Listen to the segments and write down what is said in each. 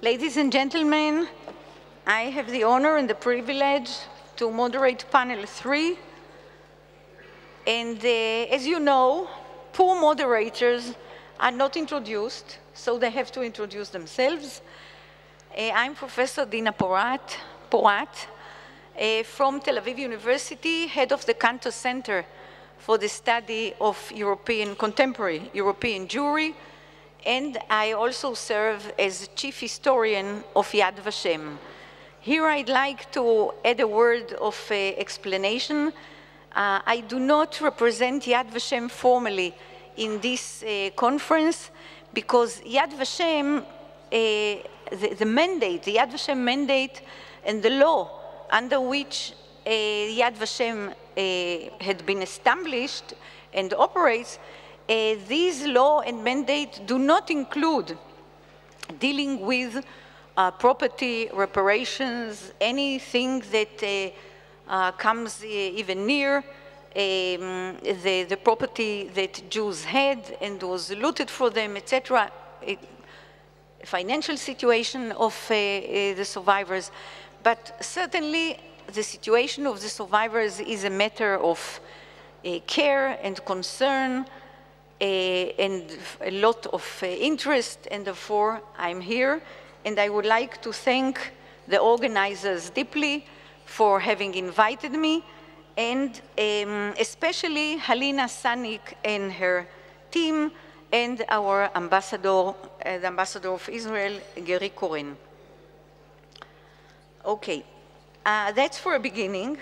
Ladies and gentlemen, I have the honor and the privilege to moderate panel 3. And as you know, poor moderators are not introduced, so they have to introduce themselves. I'm Professor Dina Porat from Tel Aviv University, head of the Cantor Center for the Study of Contemporary European Jewry, and I also serve as Chief Historian of Yad Vashem. Here I'd like to add a word of explanation. I do not represent Yad Vashem formally in this conference because Yad Vashem, the mandate, the Yad Vashem mandate and the law under which Yad Vashem had been established and operates, these law and mandate do not include dealing with property reparations, anything that comes even near the property that Jews had and was looted for them, etc. Financial situation of the survivors. But certainly the situation of the survivors is a matter of care and concern and a lot of interest, and therefore I'm here. And I would like to thank the organizers deeply for having invited me, and especially Halina Sanik and her team, and our ambassador, the ambassador of Israel, Geri Koren. Okay, that's for a beginning.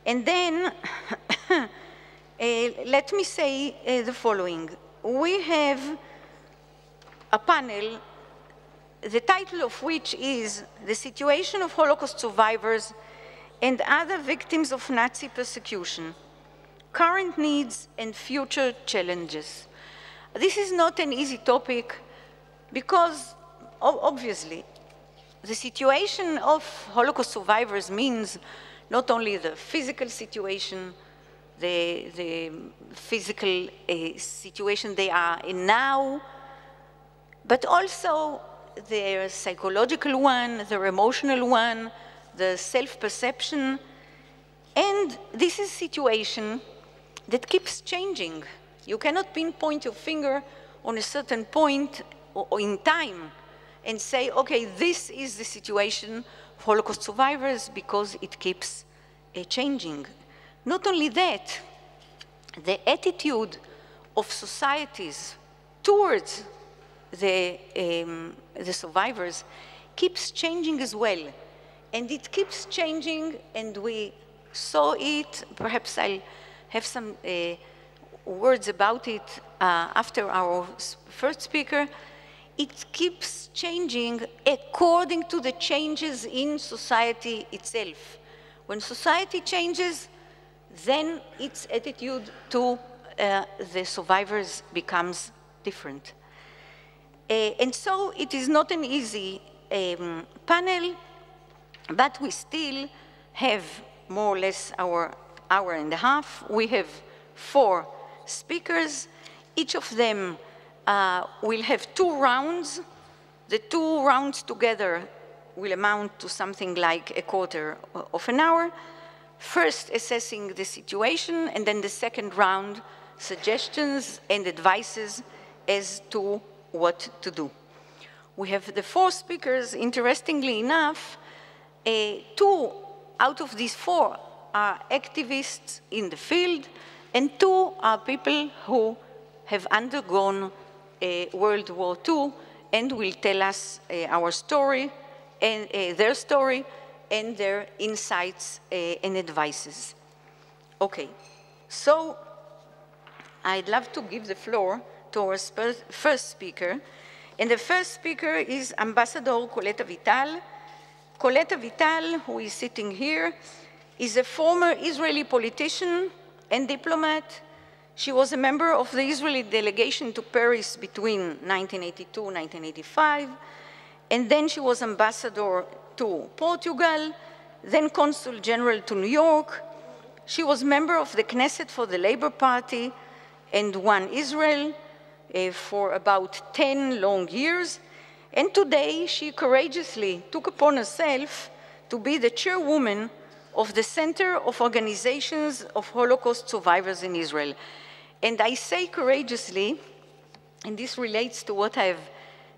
And then let me say the following. We have a panel, the title of which is The Situation of Holocaust Survivors and Other Victims of Nazi Persecution, Current Needs and Future Challenges. This is not an easy topic because, obviously, the situation of Holocaust survivors means not only the physical situation, the physical situation they are in now, but also their psychological one, their emotional one, the self-perception. And this is a situation that keeps changing. You cannot pinpoint your finger on a certain point or in time and say, okay, this is the situation of Holocaust survivors because it keeps changing. Not only that, the attitude of societies towards the survivors keeps changing as well. And it keeps changing, and we saw it. Perhaps I'll have some words about it after our first speaker. It keeps changing according to the changes in society itself. When society changes, then its attitude to the survivors becomes different. And so it is not an easy panel, but we still have more or less our hour and a half. We have 4 speakers. Each of them will have 2 rounds. The 2 rounds together will amount to something like a quarter of an hour. First, assessing the situation, and then the second round, suggestions and advices as to what to do. We have the 4 speakers. Interestingly enough, 2 out of these 4 are activists in the field, and 2 are people who have undergone World War II and will tell us our story and their story and their insights and advices. Okay, so I'd love to give the floor to our first speaker. And the first speaker is Ambassador Colette Avital. Colette Avital, who is sitting here, is a former Israeli politician and diplomat. She was a member of the Israeli delegation to Paris between 1982 and 1985. And then she was ambassador to Portugal, then consul general to New York. She was member of the Knesset for the Labour Party and One Israel for about 10 long years. And today, she courageously took upon herself to be the chairwoman of the Center of Organizations of Holocaust Survivors in Israel. And I say courageously, and this relates to what I've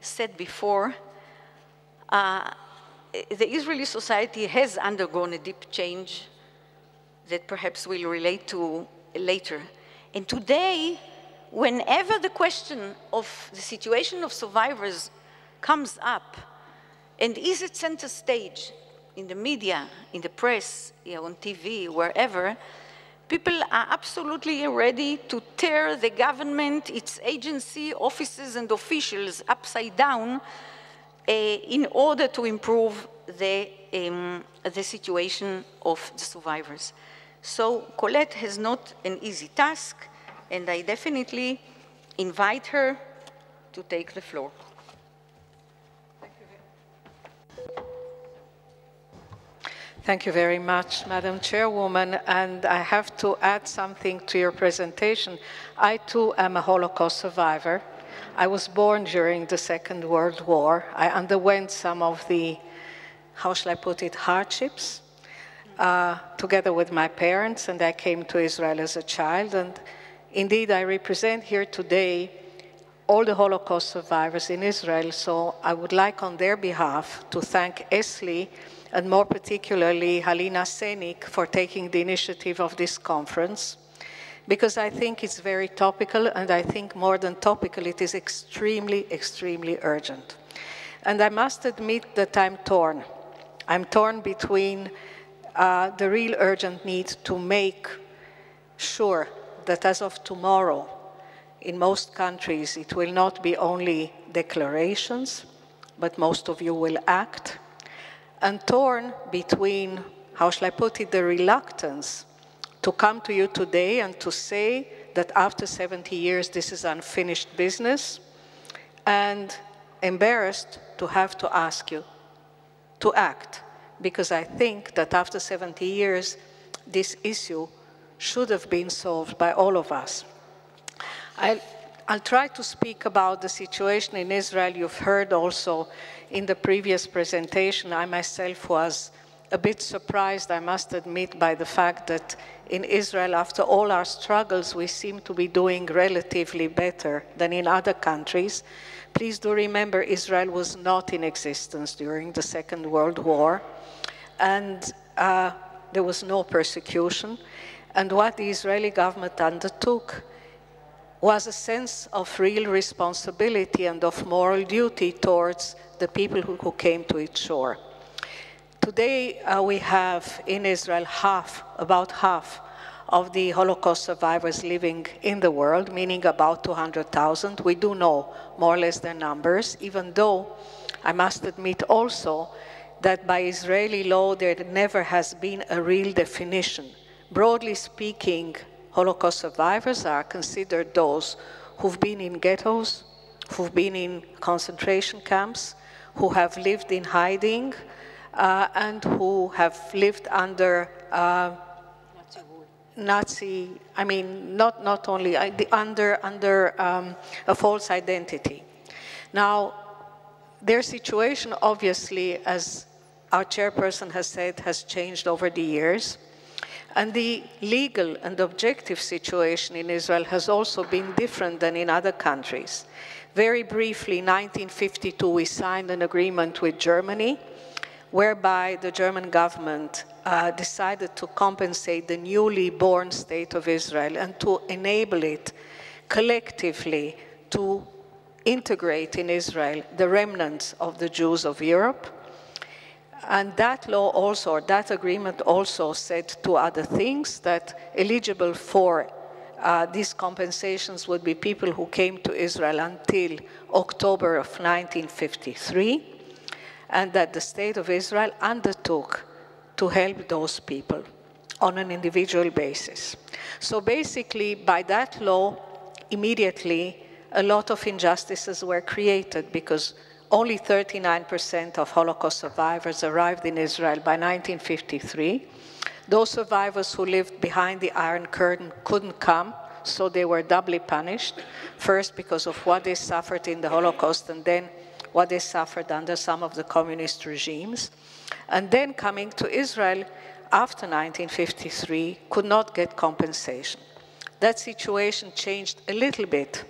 said before, the Israeli society has undergone a deep change that perhaps we'll relate to later. And today, whenever the question of the situation of survivors comes up and is at center stage in the media, in the press, on TV, wherever, people are absolutely ready to tear the government, its agency, offices, and officials upside down in order to improve the situation of the survivors. So Colette has not an easy task, and I definitely invite her to take the floor. Thank you very much, Madam Chairwoman, and I have to add something to your presentation. I too am a Holocaust survivor. I was born during the Second World War. I underwent some of the, how shall I put it, hardships together with my parents, and I came to Israel as a child. And indeed, I represent here today all the Holocaust survivors in Israel, so I would like on their behalf to thank ESLI, and more particularly Halina Senik, for taking the initiative of this conference, because I think it's very topical, and I think more than topical, it is extremely, extremely urgent. And I must admit that I'm torn. I'm torn between the real urgent need to make sure that as of tomorrow, in most countries, it will not be only declarations, but most of you will act, and torn between, how shall I put it, the reluctance to come to you today and to say that after 70 years this is unfinished business, and embarrassed to have to ask you to act, because I think that after 70 years this issue should have been solved by all of us. I'll try to speak about the situation in Israel. You've heard also in the previous presentation, I myself was a bit surprised, I must admit, by the fact that in Israel, after all our struggles, we seem to be doing relatively better than in other countries. Please do remember, Israel was not in existence during the Second World War, and there was no persecution. And what the Israeli government undertook was a sense of real responsibility and of moral duty towards the people who came to its shore. Today, we have in Israel about half of the Holocaust survivors living in the world, meaning about 200,000. We do know more or less their numbers, even though I must admit also that by Israeli law, there never has been a real definition. Broadly speaking, Holocaust survivors are considered those who've been in ghettos, who've been in concentration camps, who have lived in hiding, and who have lived under Nazi, I mean, not only, under a false identity. Now, their situation, obviously, as our chairperson has said, has changed over the years. And the legal and objective situation in Israel has also been different than in other countries. Very briefly, in 1952, we signed an agreement with Germany, whereby the German government decided to compensate the newly born state of Israel and to enable it collectively to integrate in Israel the remnants of the Jews of Europe. And that law also, or that agreement also said two other things, that eligible for these compensations would be people who came to Israel until October of 1953, and that the state of Israel undertook to help those people on an individual basis. So basically, by that law, immediately, a lot of injustices were created because only 39% of Holocaust survivors arrived in Israel by 1953. Those survivors who lived behind the Iron Curtain couldn't come, so they were doubly punished, first because of what they suffered in the Holocaust, and then what they suffered under some of the communist regimes. And then coming to Israel after 1953, could not get compensation. That situation changed a little bit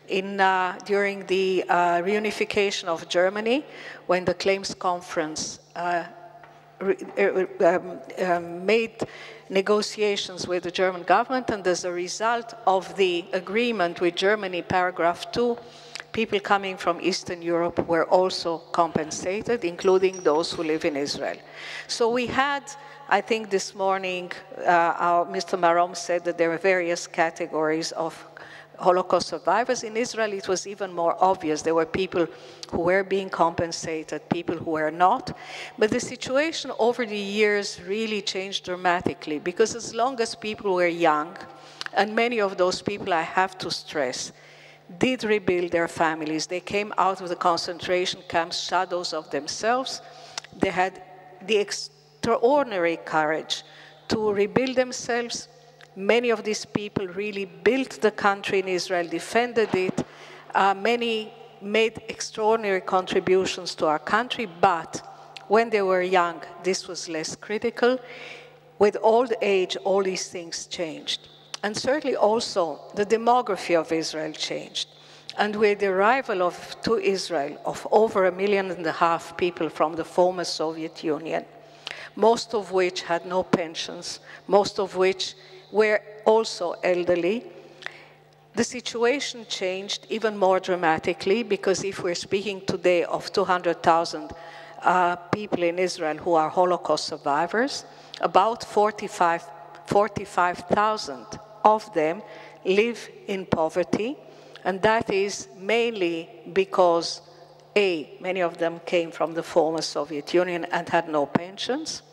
during the reunification of Germany, when the Claims Conference made negotiations with the German government, and as a result of the agreement with Germany, paragraph 2, people coming from Eastern Europe were also compensated, including those who live in Israel. So we had, I think this morning, Mr. Marom said that there are various categories of Holocaust survivors. In Israel, it was even more obvious. There were people who were being compensated, people who were not. But the situation over the years really changed dramatically, because as long as people were young, and many of those people, I have to stress, did rebuild their families. They came out of the concentration camps, shadows of themselves. They had the extraordinary courage to rebuild themselves. Many of these people really built the country in Israel, defended it. Many made extraordinary contributions to our country, but when they were young, this was less critical. With old age, all these things changed. And certainly also the demography of Israel changed. And with the arrival to Israel of over 1.5 million people from the former Soviet Union, most of which had no pensions, most of which were also elderly, the situation changed even more dramatically, because if we're speaking today of 200,000 people in Israel who are Holocaust survivors, about 45,000 of them live in poverty, and that is mainly because, many of them came from the former Soviet Union and had no pensions,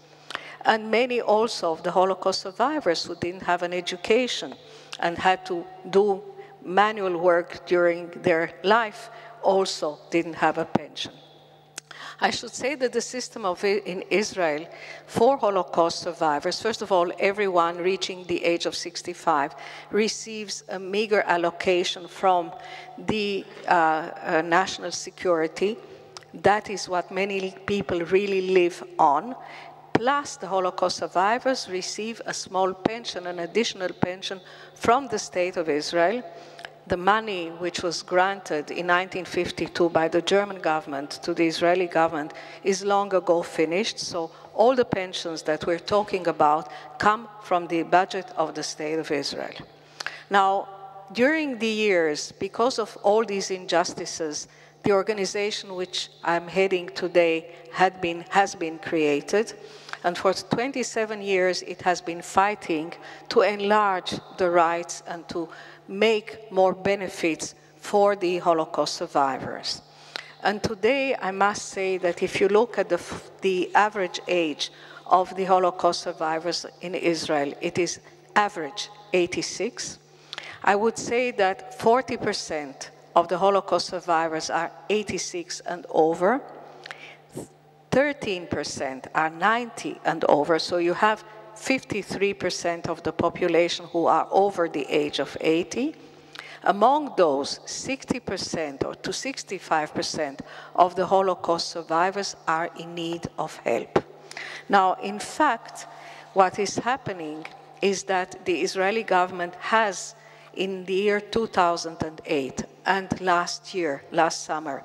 and many also of the Holocaust survivors who didn't have an education and had to do manual work during their life also didn't have a pension. I should say that the system in Israel for Holocaust survivors, first of all, everyone reaching the age of 65 receives a meager allocation from the national security. That is what many people really live on. Plus, the Holocaust survivors receive a small pension, an additional pension from the State of Israel. The money which was granted in 1952 by the German government to the Israeli government is long ago finished, so all the pensions that we're talking about come from the budget of the State of Israel. Now, during the years, because of all these injustices, the organization which I'm heading today has been created, and for 27 years it has been fighting to enlarge the rights and to make more benefits for the Holocaust survivors. And today, I must say that if you look at the average age of the Holocaust survivors in Israel, it is average 86. I would say that 40% of the Holocaust survivors are 86 and over. 13% are 90 and over, so you have 53% of the population who are over the age of 80. Among those, 60% or to 65% of the Holocaust survivors are in need of help. Now, in fact, what is happening is that the Israeli government has, in the year 2008 and last summer,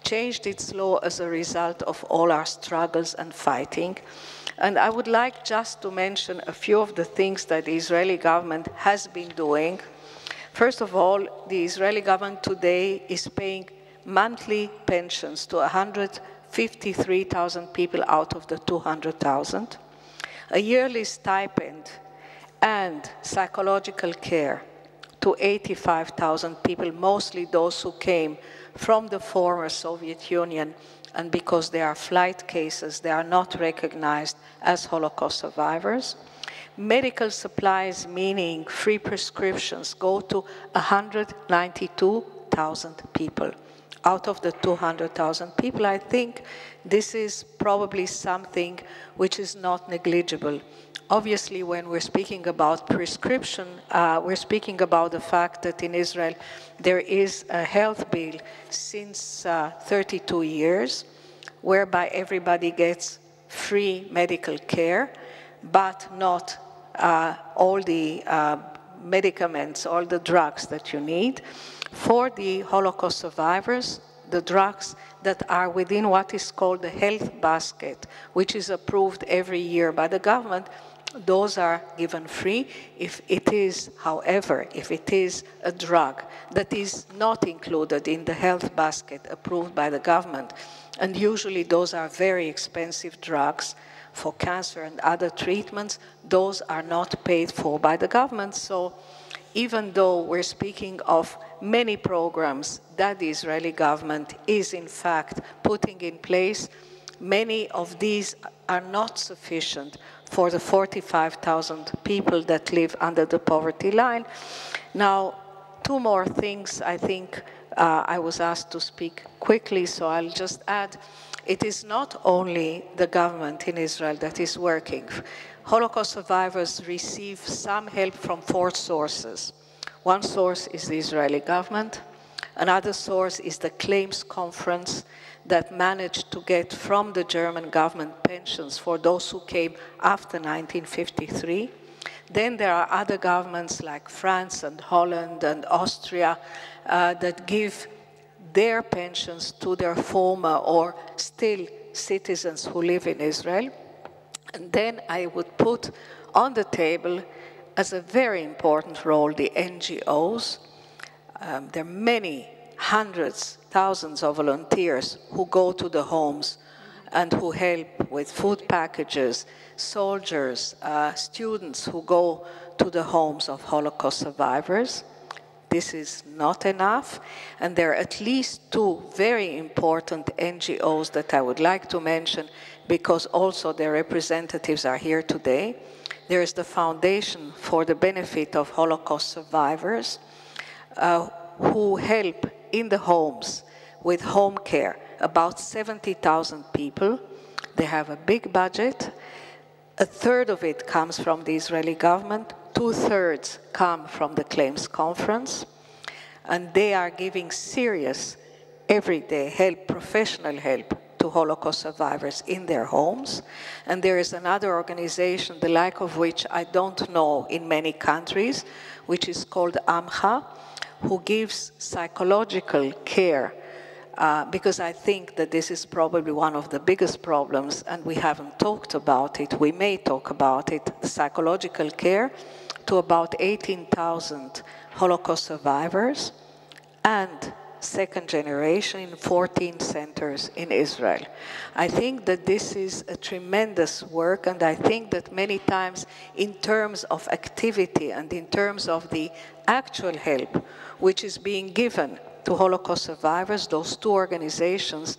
changed its law as a result of all our struggles and fighting. And I would like just to mention a few of the things that the Israeli government has been doing. First of all, the Israeli government today is paying monthly pensions to 153,000 people out of the 200,000, a yearly stipend and psychological care to 85,000 people, mostly those who came from the former Soviet Union, and because they are flight cases, they are not recognized as Holocaust survivors. Medical supplies, meaning free prescriptions, go to 192,000 people. Out of the 200,000 people, I think this is probably something which is not negligible. Obviously, when we're speaking about prescription, we're speaking about the fact that in Israel there is a health bill since 32 years, whereby everybody gets free medical care, but not all the medicaments, all the drugs that you need. For the Holocaust survivors, the drugs that are within what is called the health basket, which is approved every year by the government, those are given free. If it is, however, if it is a drug that is not included in the health basket approved by the government, and usually those are very expensive drugs for cancer and other treatments, those are not paid for by the government. So even though we're speaking of many programs that the Israeli government is in fact putting in place, many of these are not sufficient for the 45,000 people that live under the poverty line. Now, two more things. I think I was asked to speak quickly, so I'll just add, it is not only the government in Israel that is working. Holocaust survivors receive some help from 4 sources. One source is the Israeli government. Another source is the claims conference that managed to get from the German government pensions for those who came after 1953. Then there are other governments like France and Holland and Austria that give their pensions to their former or still citizens who live in Israel. And then I would put on the table as a very important role the NGOs. There are many hundreds, thousands of volunteers who go to the homes and who help with food packages, soldiers, students who go to the homes of Holocaust survivors. This is not enough, and there are at least 2 very important NGOs that I would like to mention because also their representatives are here today. There is the Foundation for the Benefit of Holocaust Survivors, who help in the homes with home care, about 70,000 people. They have a big budget. 1/3 of it comes from the Israeli government, 2/3 come from the claims conference, and they are giving serious, everyday help, professional help to Holocaust survivors in their homes. And there is another organization, the like of which I don't know in many countries, which is called AMCHA, who gives psychological care, because I think that this is probably one of the biggest problems, and we haven't talked about it. We may talk about it, psychological care to about 18,000 Holocaust survivors and second generation in 14 centers in Israel. I think that this is a tremendous work, and I think that many times in terms of activity and in terms of the actual help which is being given to Holocaust survivors, those 2 organizations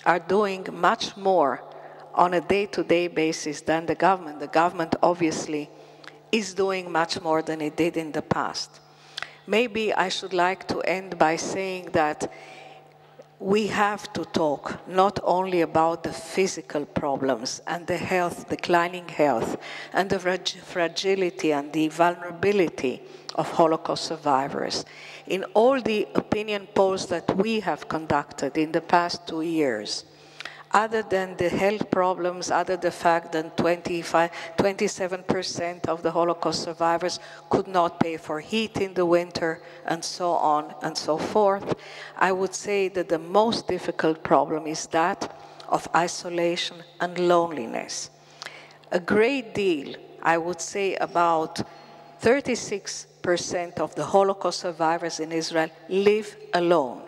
are doing much more on a day-to-day basis than the government. The government obviously is doing much more than it did in the past. Maybe I should like to end by saying that we have to talk not only about the physical problems and the health, declining health, and the fragility and the vulnerability of Holocaust survivors. In all the opinion polls that we have conducted in the past 2 years, other than the health problems, other than the fact that 27% of the Holocaust survivors could not pay for heat in the winter, and so on and so forth, I would say that the most difficult problem is that of isolation and loneliness. A great deal, I would say about 36% of the Holocaust survivors in Israel live alone.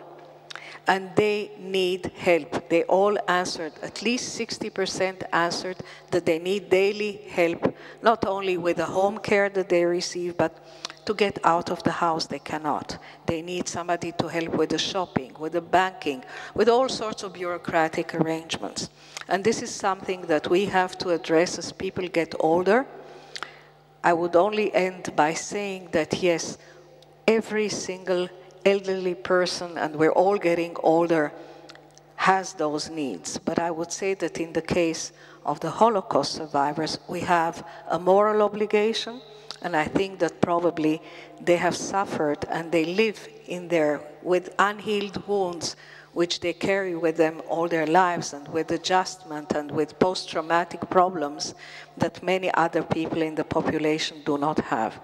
And they need help. They all answered, at least 60% answered that they need daily help, not only with the home care that they receive, but to get out of the house they cannot. They need somebody to help with the shopping, with the banking, with all sorts of bureaucratic arrangements. And this is something that we have to address as people get older. I would only end by saying that yes, every single elderly person, and we're all getting older, has those needs. But I would say that in the case of the Holocaust survivors, we have a moral obligation, and I think that probably they have suffered and they live in there with unhealed wounds which they carry with them all their lives, and with adjustment and with post-traumatic problems that many other people in the population do not have.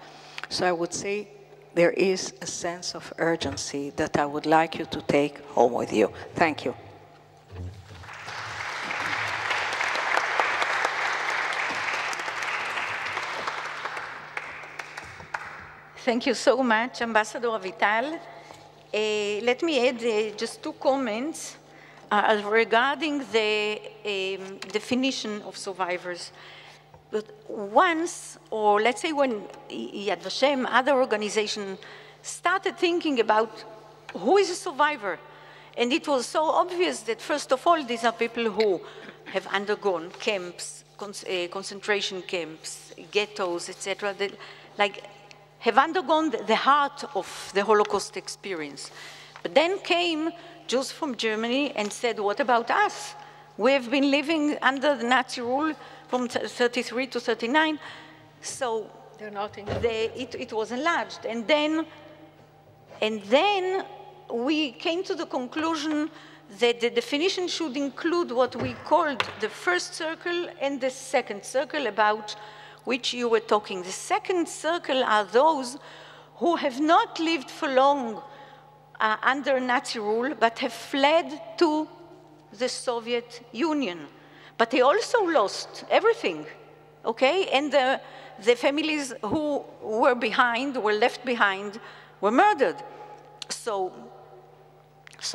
So I would say there is a sense of urgency that I would like you to take home with you. Thank you. Thank you so much, Ambassador Avital. Let me add just 2 comments regarding the definition of survivors. But once, or let's say when Yad Vashem, other organizations, started thinking about who is a survivor, and it was so obvious that first of all, these are people who have undergone camps, concentration camps, ghettos, etc., like have undergone the heart of the Holocaust experience. But then came Jews from Germany and said, what about us? We have been living under the Nazi rule from 33 to 39, so they're not it was enlarged. And then we came to the conclusion that the definition should include what we called the first circle and the second circle, about which you were talking. The second circle are those who have not lived for long under Nazi rule, but have fled to the Soviet Union. But they also lost everything, okay? And the families who were left behind, were murdered. So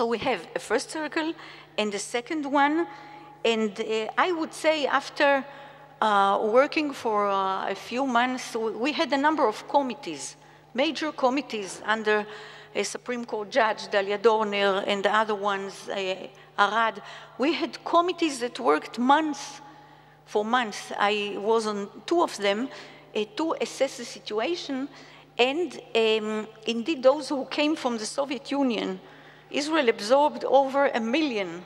we have a first circle and the second one. And I would say after working for a few months, we had a number of committees, major committees under a Supreme Court Judge, Dalia Dorner, and the other ones, Arad. We had committees that worked for months. I was on 2 of them to assess the situation. And indeed, those who came from the Soviet Union, Israel absorbed over a million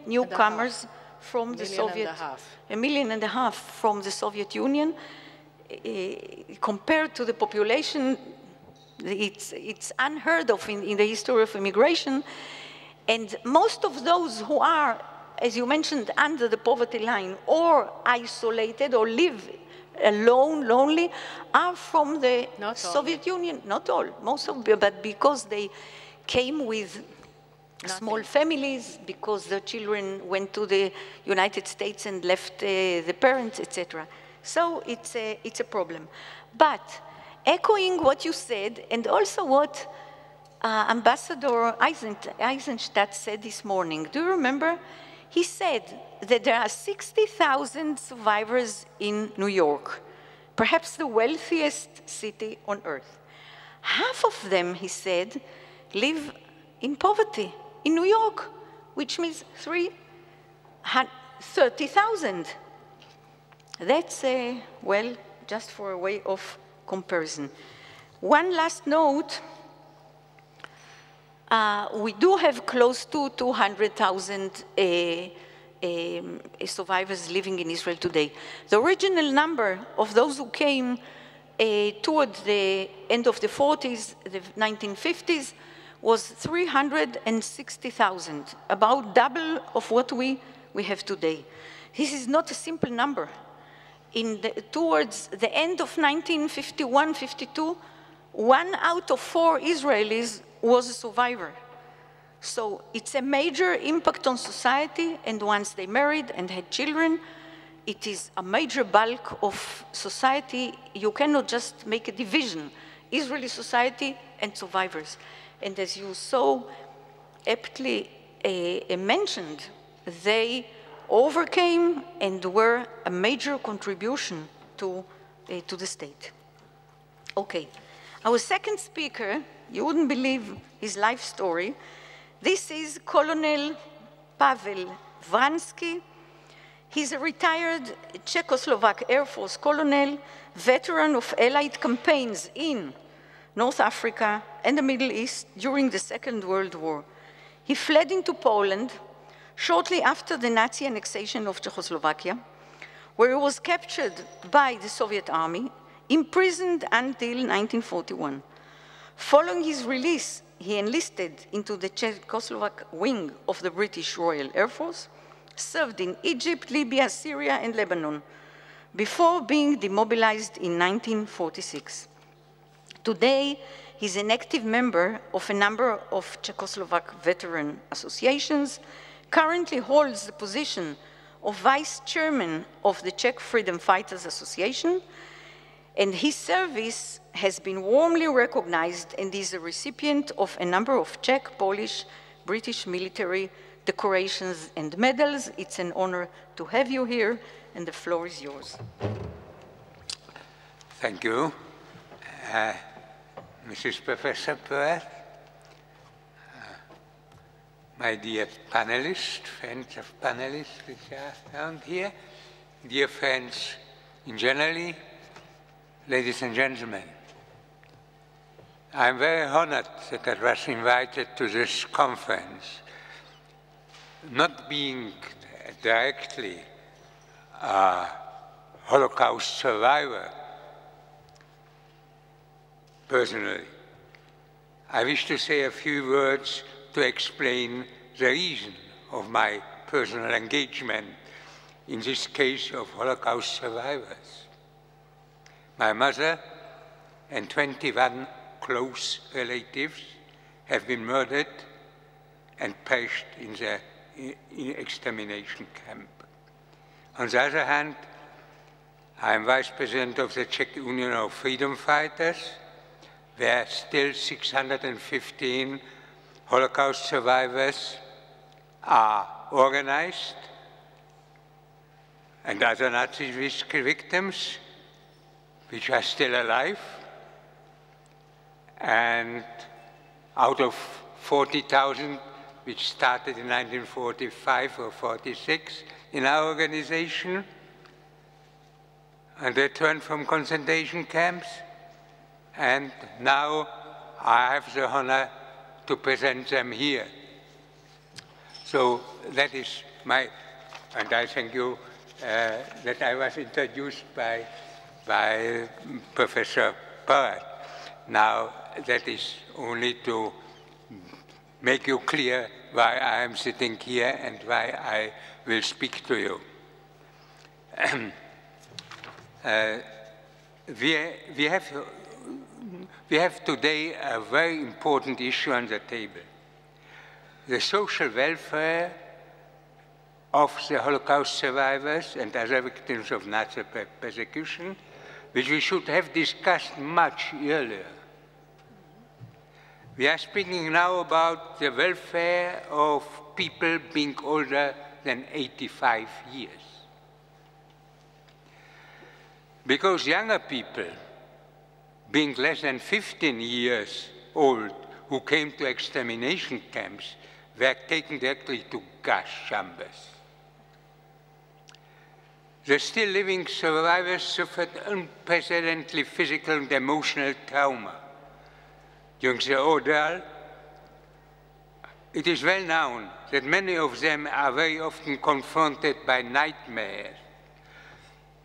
newcomers from the Soviet, 1.5 million from the Soviet Union. Compared to the population, it's unheard of in the history of immigration. And most of those who are, as you mentioned, under the poverty line or isolated or live alone, lonely, are from the Soviet Union. Not all, most of them, but because they came with small families, because the children went to the United States and left the parents, etc. So it's a problem. But echoing what you said, and also what Ambassador Eisenstadt said this morning, do you remember? He said that there are 60,000 survivors in New York, perhaps the wealthiest city on earth. Half of them, he said, live in poverty in New York, which means 30,000. That's, well, just for a way of comparison. One last note. We do have close to 200,000 survivors living in Israel today. The original number of those who came toward the end of the 40s, the 1950s, was 360,000, about double of what we have today. This is not a simple number. Towards the end of 1951-52, 1 out of 4 Israelis was a survivor. So it's a major impact on society, and once they married and had children, it is a major bulk of society. You cannot just make a division, Israeli society and survivors. And as you so aptly mentioned, they overcame and were a major contribution to the state. Okay, our second speaker, you wouldn't believe his life story. This is Colonel Pavel Vranský. He's a retired Czechoslovak Air Force colonel, veteran of Allied campaigns in North Africa and the Middle East during the Second World War. He fled into Poland shortly after the Nazi annexation of Czechoslovakia, where he was captured by the Soviet army, imprisoned until 1941. Following his release, he enlisted into the Czechoslovak wing of the British Royal Air Force, served in Egypt, Libya, Syria, and Lebanon, before being demobilized in 1946. Today, he's an active member of a number of Czechoslovak veteran associations, currently holds the position of vice chairman of the Czech Freedom Fighters Association, and his service has been warmly recognized and is a recipient of a number of Czech, Polish, British military decorations and medals. It's an honor to have you here, and the floor is yours. Thank you. Mrs. Professor Porat, my dear panelists, friends of panelists which are found here, dear friends in general, ladies and gentlemen, I'm very honored that I was invited to this conference. Not being directly a Holocaust survivor, personally, I wish to say a few words to explain the reason of my personal engagement in this case of Holocaust survivors. My mother and 21 close relatives have been murdered and perished in the extermination camp. On the other hand, I am vice president of the Czech Union of Freedom Fighters, where still 615 Holocaust survivors are organized, and other Nazi victims which are still alive. And out of 40,000 which started in 1945 or 46 in our organization and returned from concentration camps, and now I have the honor to present them here. So that is my, and I thank you that I was introduced by Professor Porat. Now that is only to make you clear why I am sitting here and why I will speak to you. We have today a very important issue on the table. The social welfare of the Holocaust survivors and other victims of Nazi persecution, which we should have discussed much earlier. We are speaking now about the welfare of people being older than 85 years. Because younger people, being less than 15 years old, who came to extermination camps, were taken directly to gas chambers. The still living survivors suffered unprecedented physical and emotional trauma. During the ordeal, it is well known that many of them are very often confronted by nightmares,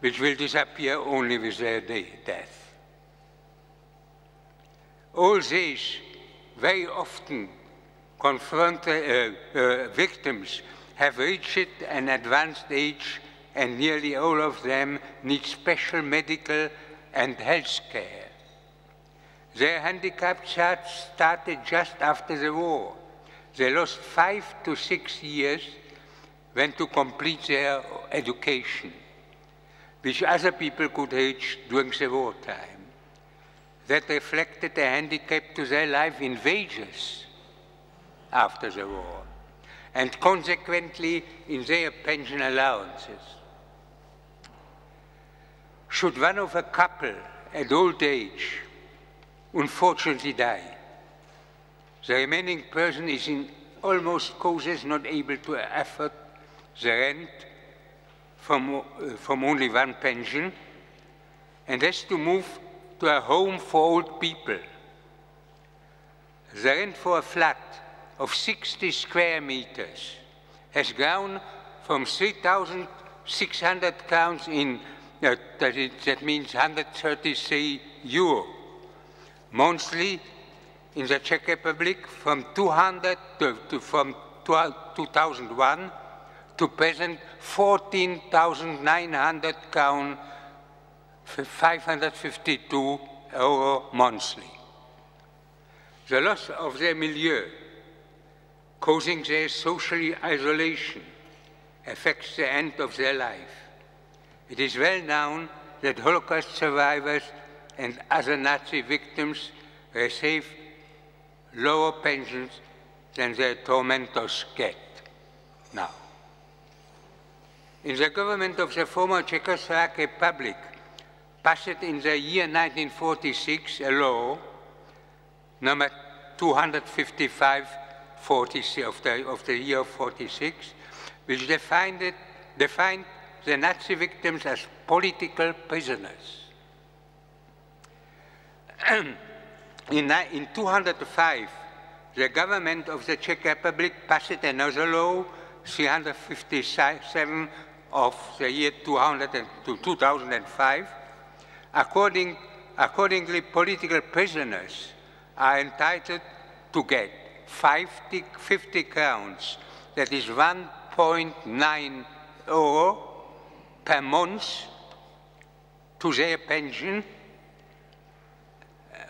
which will disappear only with their death. All these very often victims have reached an advanced age, and nearly all of them need special medical and health care. Their handicap started just after the war. They lost 5 to 6 years when to complete their education, which other people could reach during the wartime. That reflected a handicap to their life in wages after the war, and consequently in their pension allowances. Should one of a couple at old age unfortunately die, the remaining person is in almost cases not able to afford the rent from only one pension and has to move to a home for old people. The rent for a flat of 60 square meters has grown from 3,600 crowns in, that means 133 euro, monthly in the Czech Republic from 2001 to present 14,900 crown, 552 euro monthly. The loss of their milieu, causing their social isolation, affects the end of their life. It is well known that Holocaust survivors and other Nazi victims receive lower pensions than their tormentors get now. In the government of the former Czechoslovak Republic, passed in the year 1946 a law, number 255 of the year 46, which defined the Nazi victims as political prisoners. In 2005, the government of the Czech Republic passed another law, 357 of the year 2005. Accordingly, political prisoners are entitled to get 50 crowns, that is 1.9 euro per month, to their pension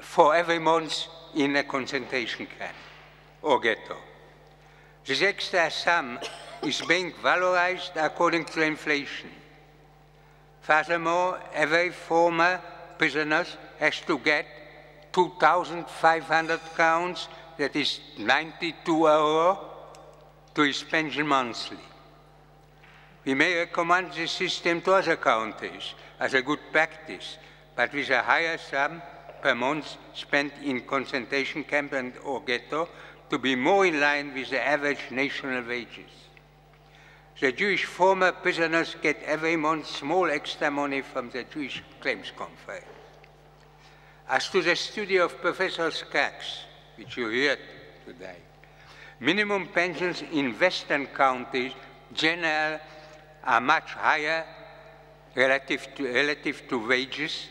for every month in a concentration camp or ghetto. This extra sum is being valorized according to inflation. Furthermore, every former prisoner has to get 2,500 crowns, that is 92 euro, to his pension monthly. We may recommend this system to other countries as a good practice, but with a higher sum per month spent in concentration camp and or ghetto to be more in line with the average national wages. The Jewish former prisoners get every month small extra money from the Jewish Claims Conference. As to the study of Professor Skaggs, which you heard today, minimum pensions in Western countries generally are much higher relative to wages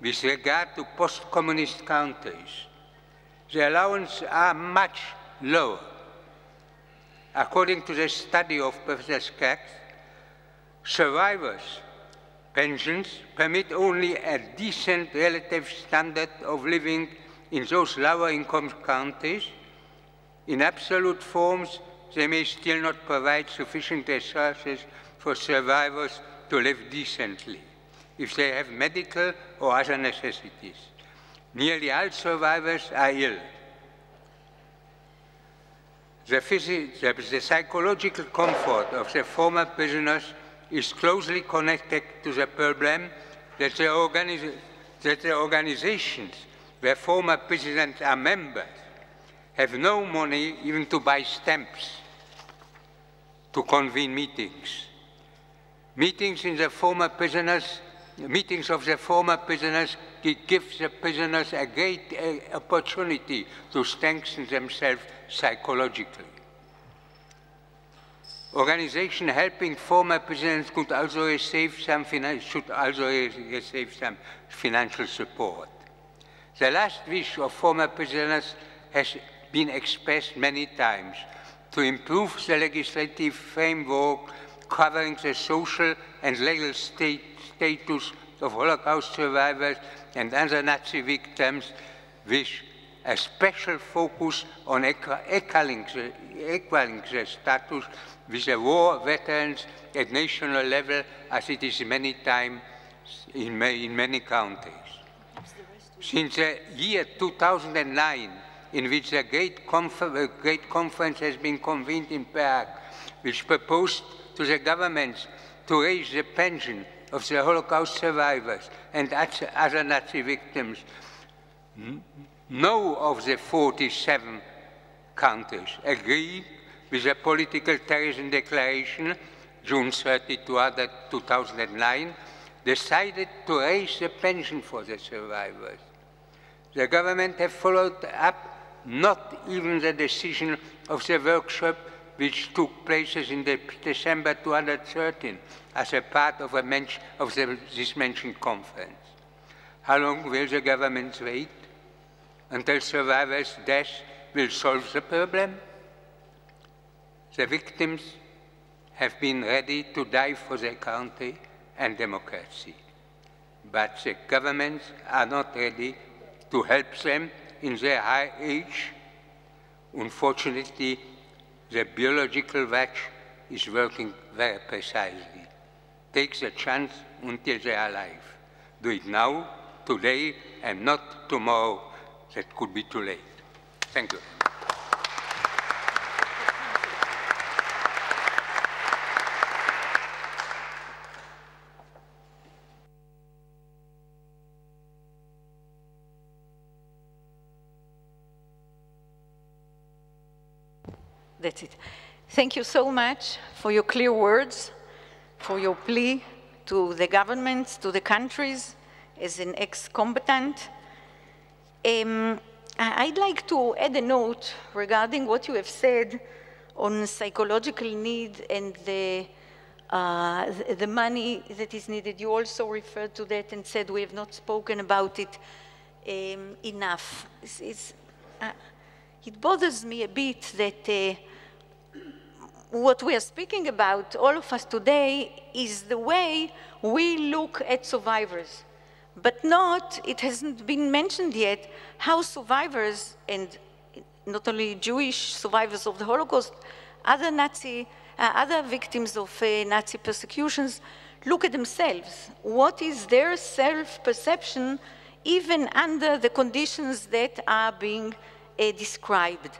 with regard to post-communist countries. The allowances are much lower. According to the study of Professor Skaggs, survivors' pensions permit only a decent relative standard of living in those lower income countries. In absolute forms, they may still not provide sufficient resources for survivors to live decently if they have medical or other necessities. Nearly all survivors are ill. The psychological comfort of the former prisoners is closely connected to the problem that the organizations where former prisoners are members have no money even to buy stamps to convene meetings. Meetings of the former prisoners give the prisoners a great opportunity to strengthen themselves psychologically. Organizations helping former prisoners should also receive some financial support. The last wish of former prisoners has been expressed many times to improve the legislative framework covering the social and legal status of Holocaust survivors and other Nazi victims, with a special focus on equaling the status with the war veterans at national level, as it is many times in many countries. Since the year 2009, in which a great conference has been convened in Prague, which proposed to the governments to raise the pension of the Holocaust survivors and other Nazi victims, none of the 47 countries agreed with the Political Terrorism Declaration, June 30, 2009, decided to raise the pension for the survivors. The government have followed up not even the decision of the workshop which took place in December 2013 as a part of this mentioned conference. How long will the governments wait until survivors' death will solve the problem? The victims have been ready to die for their country and democracy, but the governments are not ready to help them in their high age. Unfortunately, the biological watch is working very precisely. Take the chance until they are alive. Do it now, today, and not tomorrow. That could be too late. Thank you. That's it. Thank you so much for your clear words, for your plea to the governments, to the countries, as an ex-combatant. I'd like to add a note regarding what you have said on psychological need and the money that is needed. You also referred to that and said we have not spoken about it enough. It bothers me a bit that what we are speaking about, all of us today, is the way we look at survivors. But not, it hasn't been mentioned yet, how survivors, and not only Jewish survivors of the Holocaust, other victims of Nazi persecutions, look at themselves. What is their self-perception, even under the conditions that are being described?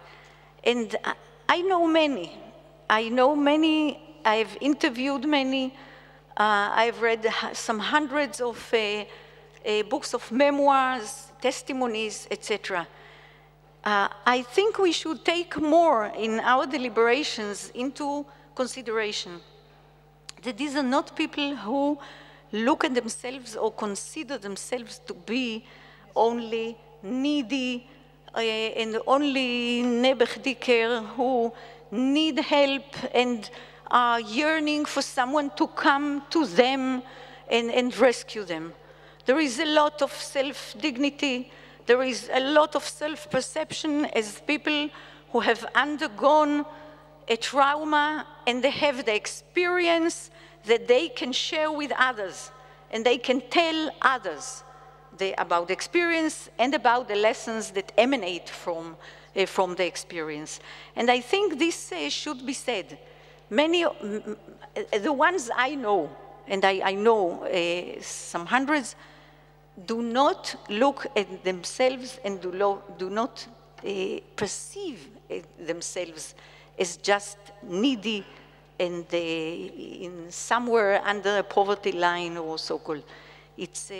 And I know many. I've interviewed many. I've read some hundreds of books of memoirs, testimonies, etc. I think we should take more in our deliberations into consideration that these are not people who look at themselves or consider themselves to be only needy and only nebechdiker who need help and are yearning for someone to come to them and rescue them. There is a lot of self-dignity. There is a lot of self-perception as people who have undergone a trauma and they have the experience that they can share with others and they can tell others about the experience and about the lessons that emanate from the experience. And I think this should be said. Many, the ones I know, and I know some hundreds, do not look at themselves and do not perceive themselves as just needy and in somewhere under a poverty line or so-called. It's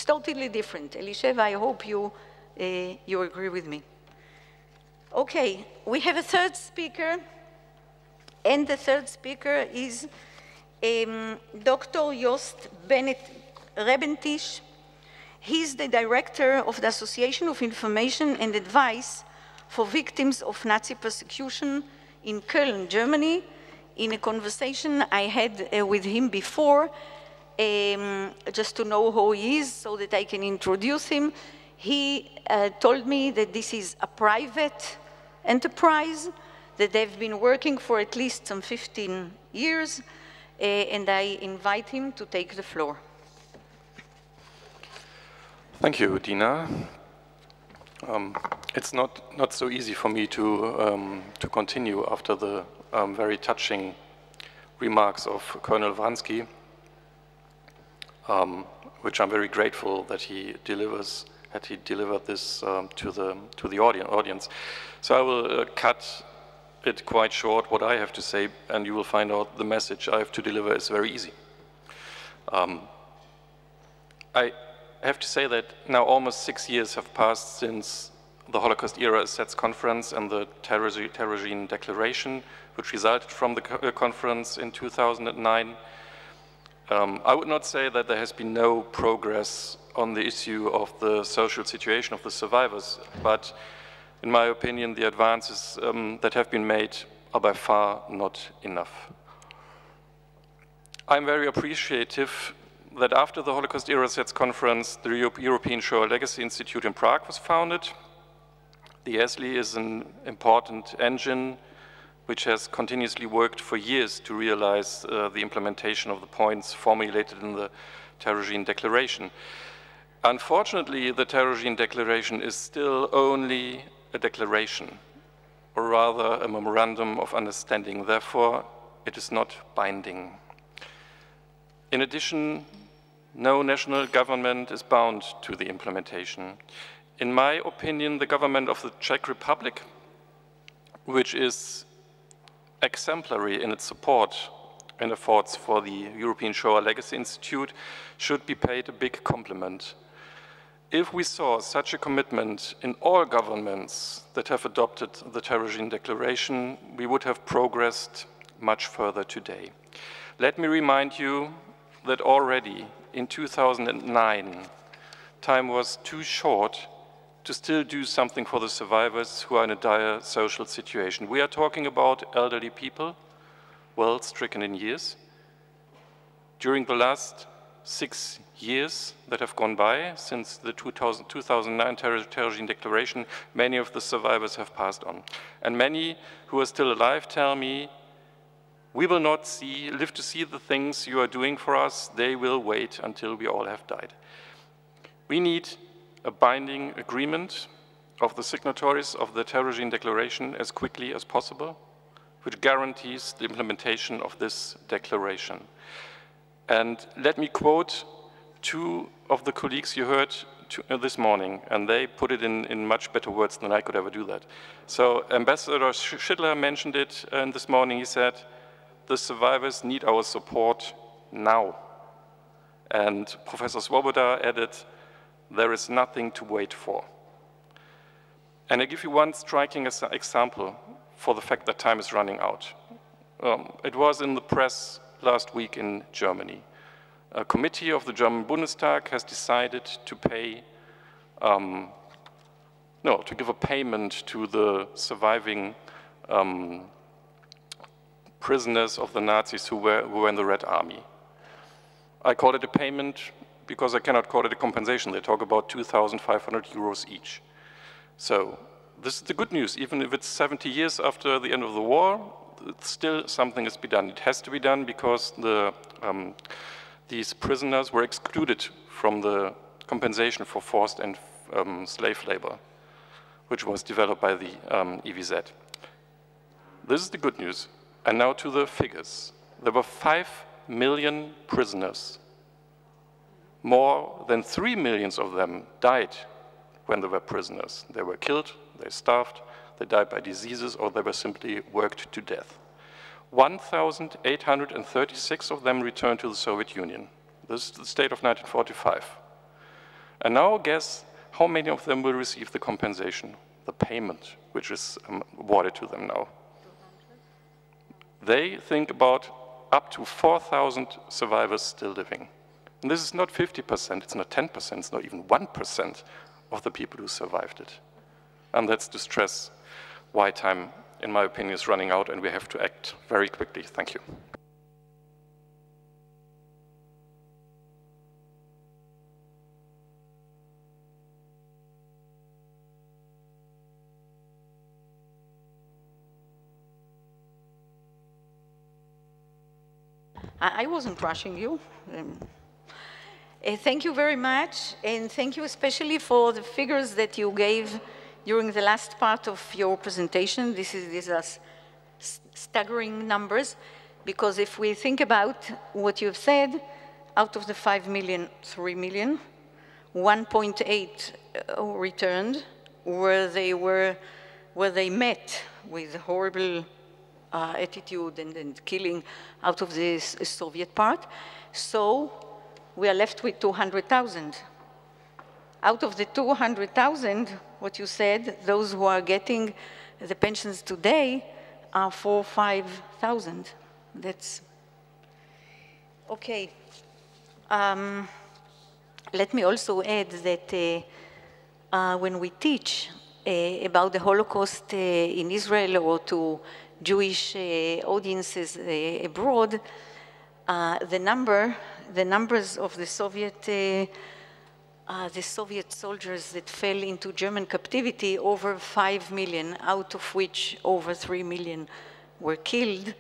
totally different. Elisheva, I hope you agree with me. Okay, we have a third speaker, and the third speaker is Dr. Jost Rebentisch. He's the director of the Association of Information and Advice for Victims of Nazi Persecution in Köln, Germany. In a conversation I had with him before, just to know who he is so that I can introduce him, he told me that this is a private enterprise, that they've been working for at least some 15 years, and I invite him to take the floor. Thank you, Dina. It's not so easy for me to continue after the very touching remarks of Colonel Vranský, which I'm very grateful that he delivered this to the audience. So I will cut it quite short what I have to say, and you will find out the message I have to deliver is very easy. I have to say that now almost 6 years have passed since the Holocaust Era Assets Conference and the Terezin Declaration, which resulted from the conference in 2009. I would not say that there has been no progress on the issue of the social situation of the survivors, but in my opinion, the advances that have been made are by far not enough. I'm very appreciative that after the Holocaust Era Sets Conference, the European Shoah Legacy Institute in Prague was founded. The ESLI is an important engine which has continuously worked for years to realize the implementation of the points formulated in the Terezin Declaration. Unfortunately, the Terezin Declaration is still only a declaration, or rather a memorandum of understanding. Therefore, it is not binding. In addition, no national government is bound to the implementation. In my opinion, the government of the Czech Republic, which is exemplary in its support and efforts for the European Shoah Legacy Institute, should be paid a big compliment. If we saw such a commitment in all governments that have adopted the Terezin Declaration, we would have progressed much further today. Let me remind you that already in 2009, time was too short to still do something for the survivors who are in a dire social situation. We are talking about elderly people, well stricken in years. During the last 6 years that have gone by since the 2009 Terezin Declaration, many of the survivors have passed on. And many who are still alive tell me, we will not live to see the things you are doing for us. They will wait until we all have died. We need a binding agreement of the signatories of the Terezin Declaration as quickly as possible, which guarantees the implementation of this declaration. And let me quote 2 of the colleagues you heard this morning, and they put it in much better words than I could ever do that. So Ambassador Schindler mentioned it this morning. He said, the survivors need our support now. And Professor Svoboda added, there is nothing to wait for. And I give you one striking example for the fact that time is running out. It was in the press last week in Germany. A committee of the German Bundestag has decided to pay, to give a payment to the surviving prisoners of the Nazis who were in the Red Army. I call it a payment because I cannot call it a compensation. They talk about 2,500 euros each. So this is the good news. Even if it's 70 years after the end of the war, still something has to be done. It has to be done because these prisoners were excluded from the compensation for forced and slave labor, which was developed by the EVZ. This is the good news. And now to the figures. There were 5 million prisoners. More than 3 million of them died when they were prisoners. They were killed, they starved, they died by diseases, or they were simply worked to death. 1,836 of them returned to the Soviet Union. This is the state of 1945. And now guess how many of them will receive the compensation, the payment, which is awarded to them now. They think about up to 4,000 survivors still living. And this is not 50%, it's not 10%, it's not even 1% of the people who survived it. And that's to stress why time, in my opinion, is running out and we have to act very quickly. Thank you. I wasn't rushing you. Thank you very much, and thank you especially for the figures that you gave during the last part of your presentation. These are staggering numbers, because if we think about what you've said, out of the 5 million, 3 million, 1.8 returned, where they met with horrible attitude and killing out of this Soviet part. So we are left with 200,000. Out of the 200,000, what you said, those who are getting the pensions today are 4,000 or 5,000. Okay. Let me also add that when we teach about the Holocaust in Israel or to Jewish audiences abroad, the numbers of the Soviet soldiers that fell into German captivity, over 5 million, out of which over 3 million were killed,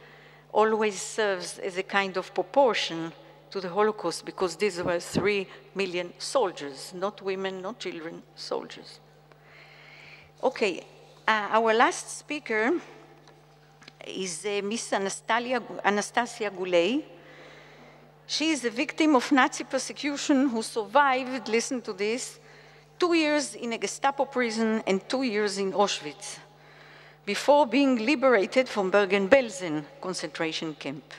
always serves as a kind of proportion to the Holocaust, because these were 3 million soldiers, not women, not children, soldiers. Okay, our last speaker is Miss Anastasia Gulei. She is a victim of Nazi persecution who survived, listen to this, 2 years in a Gestapo prison and 2 years in Auschwitz, before being liberated from Bergen-Belsen concentration camp.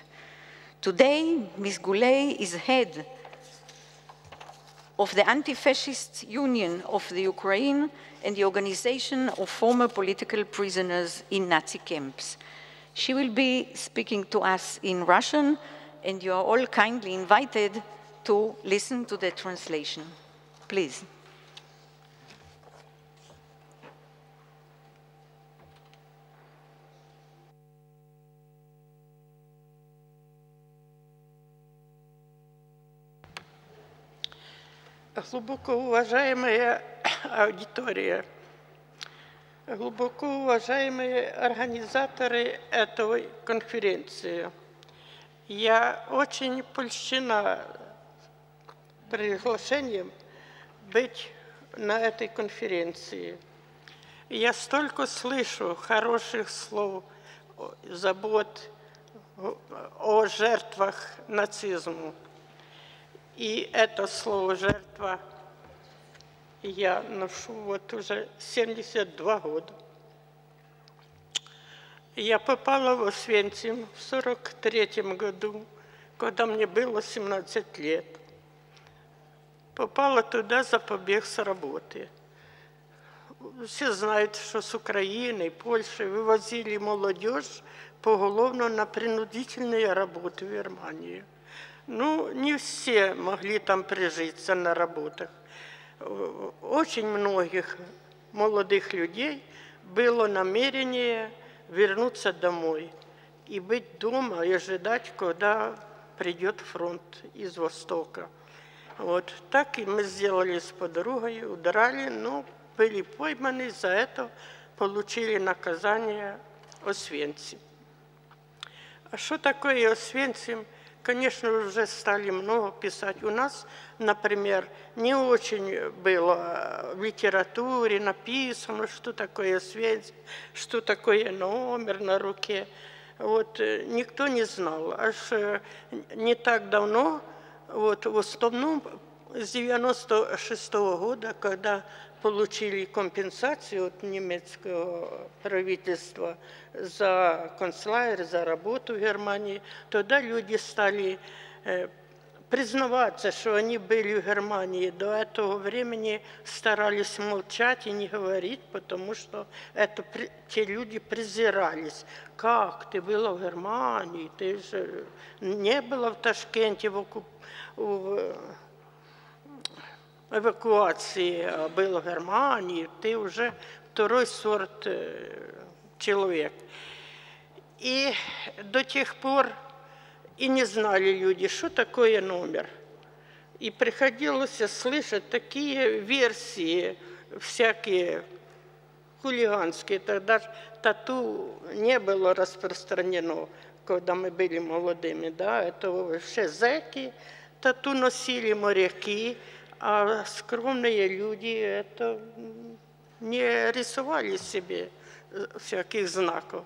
Today, Ms. Gulei is head of the Anti-Fascist Union of the Ukraine and the Organization of Former Political Prisoners in Nazi Camps. She will be speaking to us in Russian, and you are all kindly invited to listen to the translation. Please. Глубоко уважаемая аудитория, глубоко уважаемые организаторы этой конференции, я очень польщена приглашением быть на этой конференции. Я столько слышу хороших слов, забот о жертвах нацизма. И это слово «жертва» я ношу вот уже 72 года. Я попала в Освенцим в 1943 году, когда мне было 17 лет. Попала туда за побег с работы. Все знают, что с Украины и Польши вывозили молодежь поголовно на принудительные работы в Германию. Ну, не все могли там прижиться на работах. Очень многих молодых людей было намерение вернуться домой и быть дома и ожидать, когда придет фронт из Востока. Вот так и мы сделали с подругой, удрали, но были пойманы, за это получили наказание Освенцим. А что такое Освенцим? Конечно, уже стали много писать. У нас, например, не очень было в литературе написано, что такое связь, что такое номер на руке. Вот, никто не знал. Аж не так давно, вот, в основном с 1996 года, когда получили компенсацию от немецкого правительства за концлагерь, за работу в Германии, тогда люди стали признаваться, что они были в Германии. До этого времени старались молчать и не говорить, потому что те люди презирались. Как ты была в Германии? Ты же не была в Ташкенте в эвакуации, а был в Германии, ты уже второй сорт человек. И до тех пор и не знали люди, что такое номер. И приходилось слышать такие версии, всякие хулиганские. Тогда тату не было распространено, когда мы были молодыми. Да? Это вообще зэки тату носили, моряки. А скромные люди это не рисовали себе всяких знаков.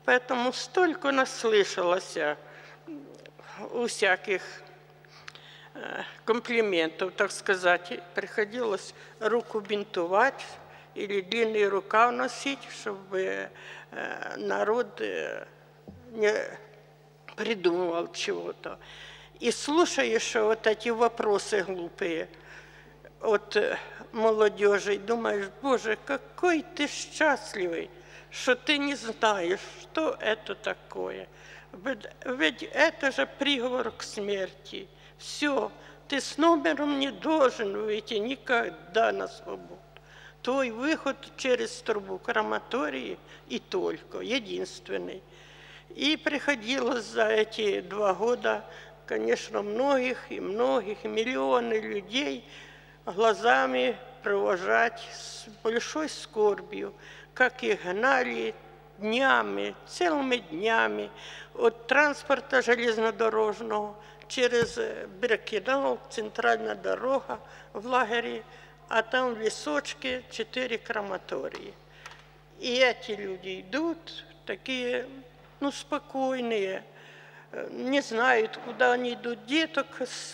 Поэтому столько наслышалось у всяких комплиментов, так сказать. Приходилось руку бинтовать или длинный рукав носить, чтобы народ не придумывал чего-то. И слушаешь вот эти вопросы глупые от молодежи, и думаешь, Боже, какой ты счастливый, что ты не знаешь, что это такое. Ведь это же приговор к смерти. Все, ты с номером не должен выйти никогда на свободу. Твой выход через трубу крематории и только, единственный. И приходилось за эти 2 года, конечно, многих, миллионы людей глазами провожать с большой скорбью, как их гнали днями, целыми днями от транспорта железнодорожного через Беркинал, центральная дорога в лагере, а там в лесочке 4 крематории. И эти люди идут, такие, ну, спокойные, не знают, куда они идут, деток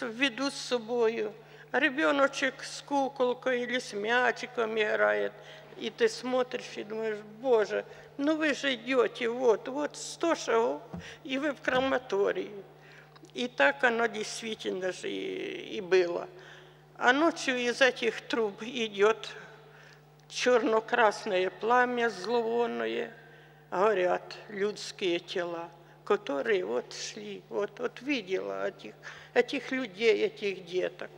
ведут с собой. Ребеночек с куколкой или с мячиком играет, и ты смотришь и думаешь, Боже, ну вы же идете, вот 100 шагов, и вы в крематории. И так оно действительно же и было. А ночью из этих труб идет черно-красное пламя, зловонное, горят людские тела, которые вот шли, вот видела этих людей, этих деток.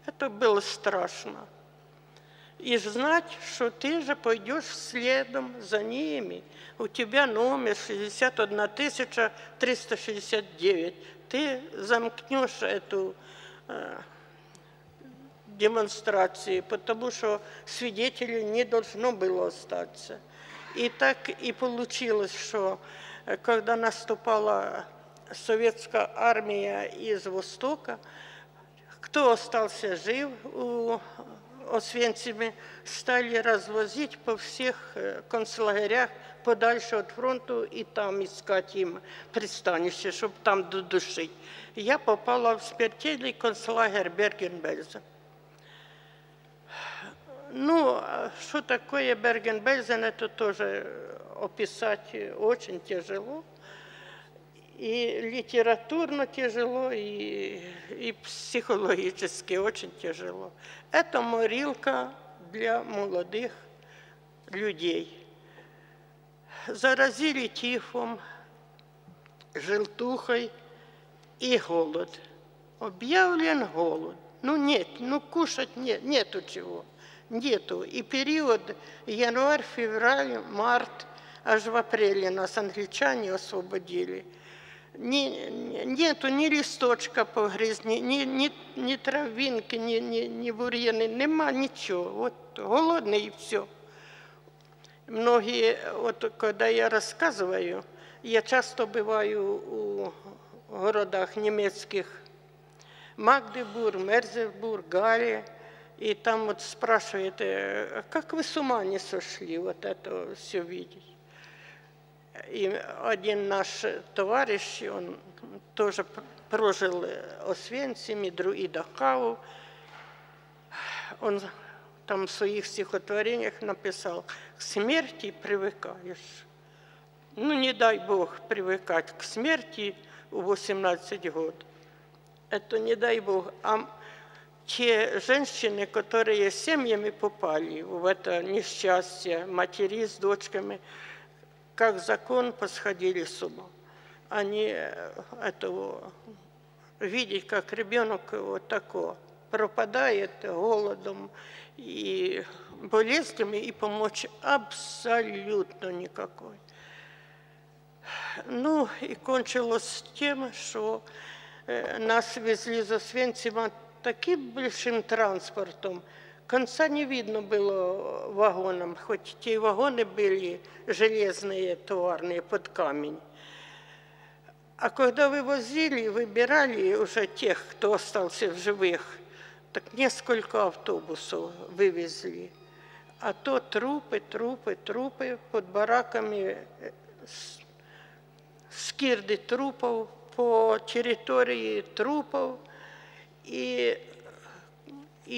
Это было страшно. И знать, что ты же пойдешь следом за ними. У тебя номер 61 369. Ты замкнешь эту демонстрацию, потому что свидетелей не должно было остаться. И так и получилось, что когда наступала советская армия из Востока, кто остался жив у Освенциме, стали развозить по всех концлагерях подальше от фронта и там искать им пристанище, чтобы там додушить. Я попала в смертельный концлагерь Берген-Бельзен. Ну, что такое Берген-Бельзен, это тоже описать очень тяжело. И литературно тяжело, и психологически очень тяжело. Это морилка для молодых людей. Заразили тифом, желтухой и голод. Объявлен голод. Ну нет, ну кушать нет, нету чего. Нету. И период январь, февраль, март, аж в апреле нас англичане освободили. Нету ни листочка погрызни, ни травинки, ни бур'яни, нема ничего. Вот голодный и все. Многие, вот когда я рассказываю, я часто бываю у городах немецких, Магдебург, Мерзебург, Галлия, и там вот спрашивают, как вы с ума не сошли вот это все видеть? И один наш товарищ, он тоже прожил в Освенциме и Дахау, он там в своих стихотворениях написал: «К смерти привыкаешь». Ну, не дай Бог привыкать к смерти в 18 год. Это не дай Бог. А те женщины, которые семьями попали в это несчастье, матери с дочками, как закон, посходили с ума. Они этого видеть, как ребенок вот такой пропадает голодом и болезнями, и помочь абсолютно никакой. Ну, и кончилось тем, что нас везли из Освенцима таким большим транспортом, конца не видно было вагонам, хоть те вагоны были железные, товарные, под камень. А когда вывозили, выбирали уже тех, кто остался в живых, так несколько автобусов вывезли. А то трупы под бараками, скирды трупов, по территории трупов. И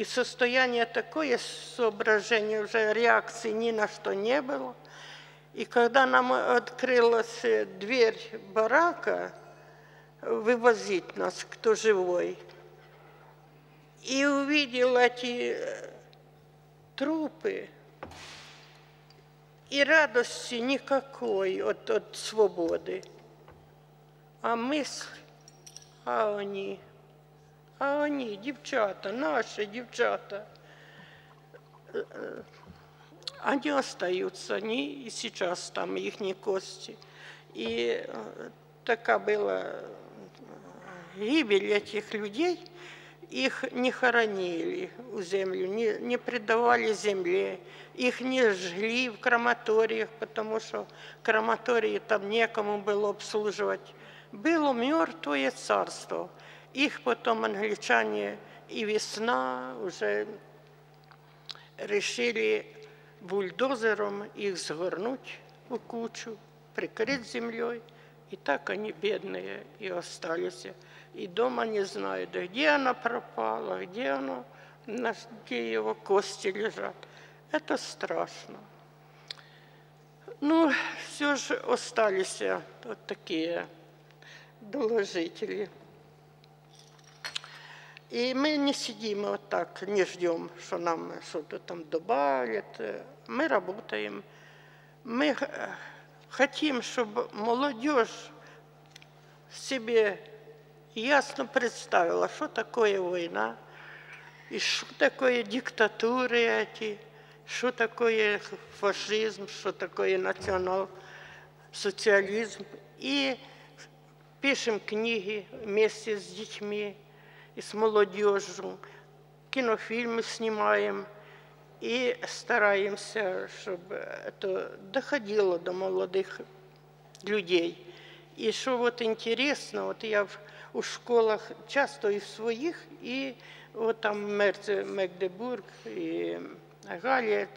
состояние такое, соображение, уже реакции ни на что не было. И когда нам открылась дверь барака, вывозить нас, кто живой, и увидел эти трупы, и радости никакой от свободы. А мысль, а они, девчата, наши девчата, они остаются, они и сейчас там, их кости. И такая была гибель этих людей, их не хоронили в землю, не предавали земле, их не жгли в крематориях, потому что крематории там некому было обслуживать. Было мертвое царство. Их потом англичане и весна уже решили бульдозером их сгорнуть в кучу, прикрыть землей. И так они бедные и остались. И дома не знают, где она пропала, где его кости лежат. Это страшно. Ну, все же остались вот такие доложители. И мы не сидим вот так, не ждем, что нам что-то там добавят. Мы работаем. Мы хотим, чтобы молодежь себе ясно представила, что такое война, и что такое диктатуры эти, что такое фашизм, что такое национал-социализм. И пишем книги вместе с детьми и с молодежью, кинофильмы снимаем и стараемся, чтобы это доходило до молодых людей. И что вот интересно, вот я в школах часто и в своих, и вот там Магдебург, и Галия,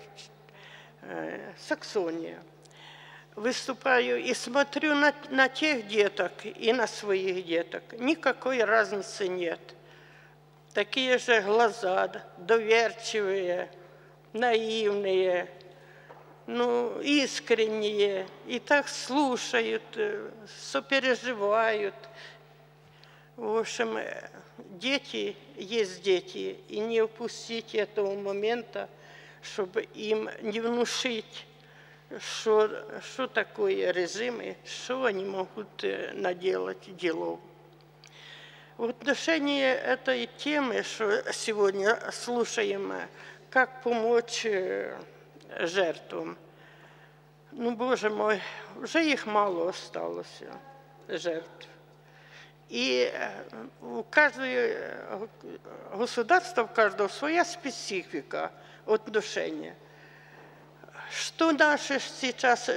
Саксония. Выступаю и смотрю на тех деток и на своих деток. Никакой разницы нет. Такие же глаза, доверчивые, наивные, ну, искренние, и так слушают, сопереживают. В общем, дети есть дети, и не упустить этого момента, чтобы им не внушить, что такое режим и что они могут наделать делов. В отношении этой темы, что сегодня слушаем, как помочь жертвам. Ну, Боже мой, уже их мало осталось, жертв. И у каждого государства, у каждого своя специфика отношения. Что наши сейчас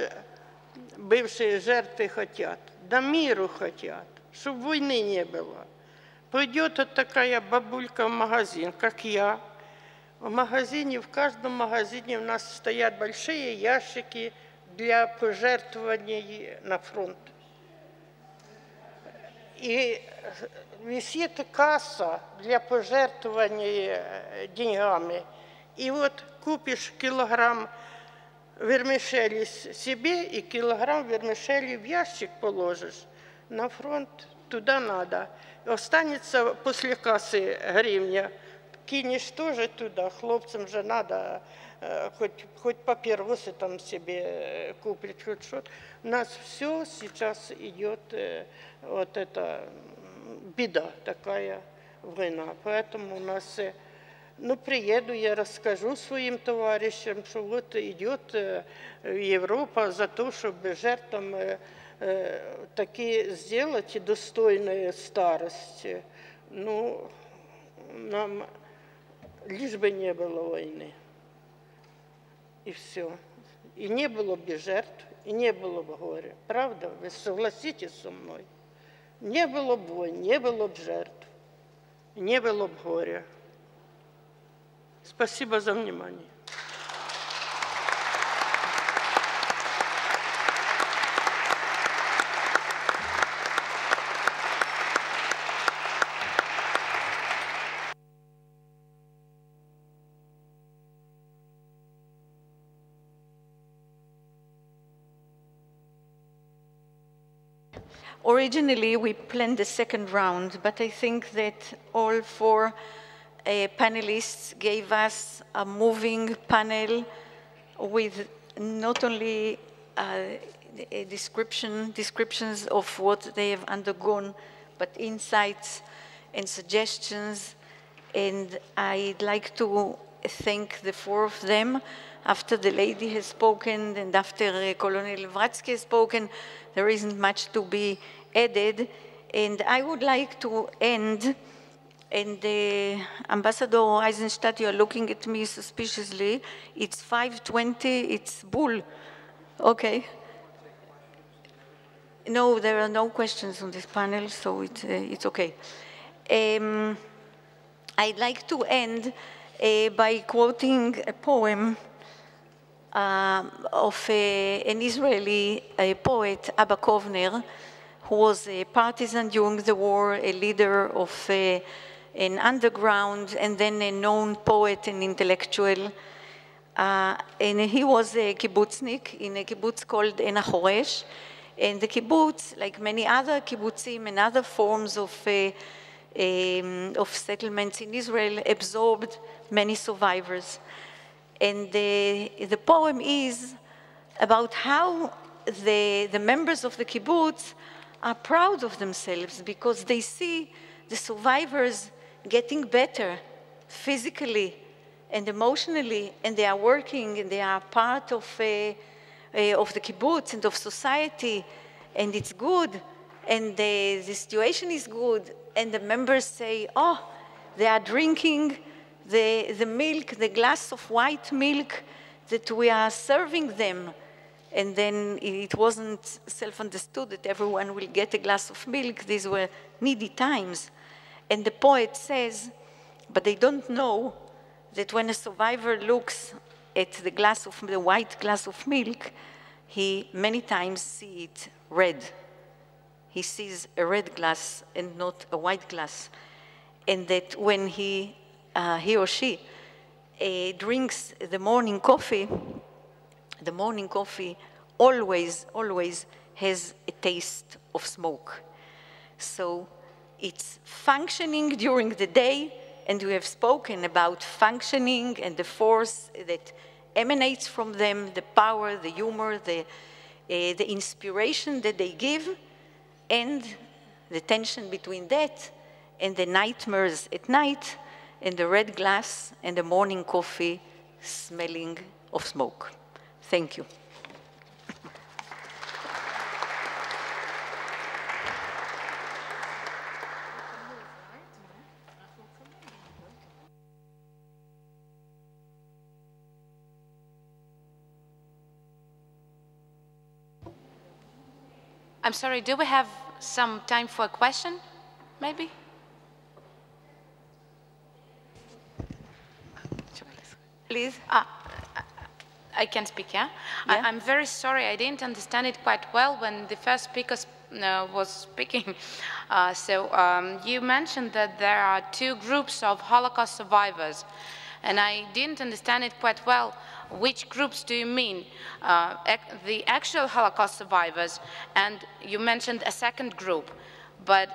бывшие жертвы хотят? Да миру хотят, чтобы войны не было. Пойдет вот такая бабулька в магазин, как я. В магазине, в каждом магазине у нас стоят большие ящики для пожертвований на фронт. И висит касса для пожертвований деньгами. И вот купишь килограмм вермишели себе и килограмм вермишели в ящик положишь. На фронт туда надо. Останется после кассы гривня. Кинешь тоже туда, хлопцам же надо хоть папиросы там себе купить, хоть что-то. У нас все сейчас идет, вот это беда такая, война. Поэтому у нас, ну, приеду, я расскажу своим товарищам, что вот идет Европа за то, чтобы жертвам такие сделать и достойную старость. Ну, нам лишь бы не было войны. И все. И не было бы жертв, и не было бы горя. Правда? Вы согласитесь со мной? Не было бы войн, не было бы жертв, не было бы горя. Спасибо за внимание. Originally, we planned the second round, but I think that all four panelists gave us a moving panel with not only descriptions of what they have undergone, but insights and suggestions. And I'd like to thank the four of them. After the lady has spoken and after Colonel Vranský has spoken, there isn't much to be added. And I would like to end, and Ambassador Eisenstadt, you are looking at me suspiciously. It's 5:20, it's bull. Okay. No, there are no questions on this panel, so it's okay. I'd like to end by quoting a poem of an Israeli poet, Abba Kovner, who was a partisan during the war, a leader of an underground, and then a known poet and intellectual. And he was a kibbutznik in a kibbutz called En HaChoresh. And the kibbutz, like many other kibbutzim and other forms of settlements in Israel, absorbed many survivors. And the poem is about how the members of the kibbutz are proud of themselves because they see the survivors getting better physically and emotionally, and they are working and they are part of the kibbutz and of society, and it's good, and the situation is good, and the members say, oh, they are drinking the milk, the glass of white milk that we are serving them. And then it wasn't self-understood that everyone will get a glass of milk. These were needy times. And the poet says, but they don't know that when a survivor looks at the white glass of milk, he many times sees it red. He sees a red glass and not a white glass. And that when he or she drinks the morning coffee always has a taste of smoke. So it's functioning during the day, and we have spoken about functioning and the force that emanates from them, the power, the humor, the inspiration that they give, and the tension between that and the nightmares at night, and the red glass and the morning coffee smelling of smoke. Thank you. I'm sorry, do we have some time for a question, maybe? Please. I can speak, yeah? Yeah. I'm very sorry, I didn't understand it quite well when the first speaker was speaking. You mentioned that there are two groups of Holocaust survivors, and I didn't understand it quite well. Which groups do you mean? The actual Holocaust survivors, and you mentioned a second group, but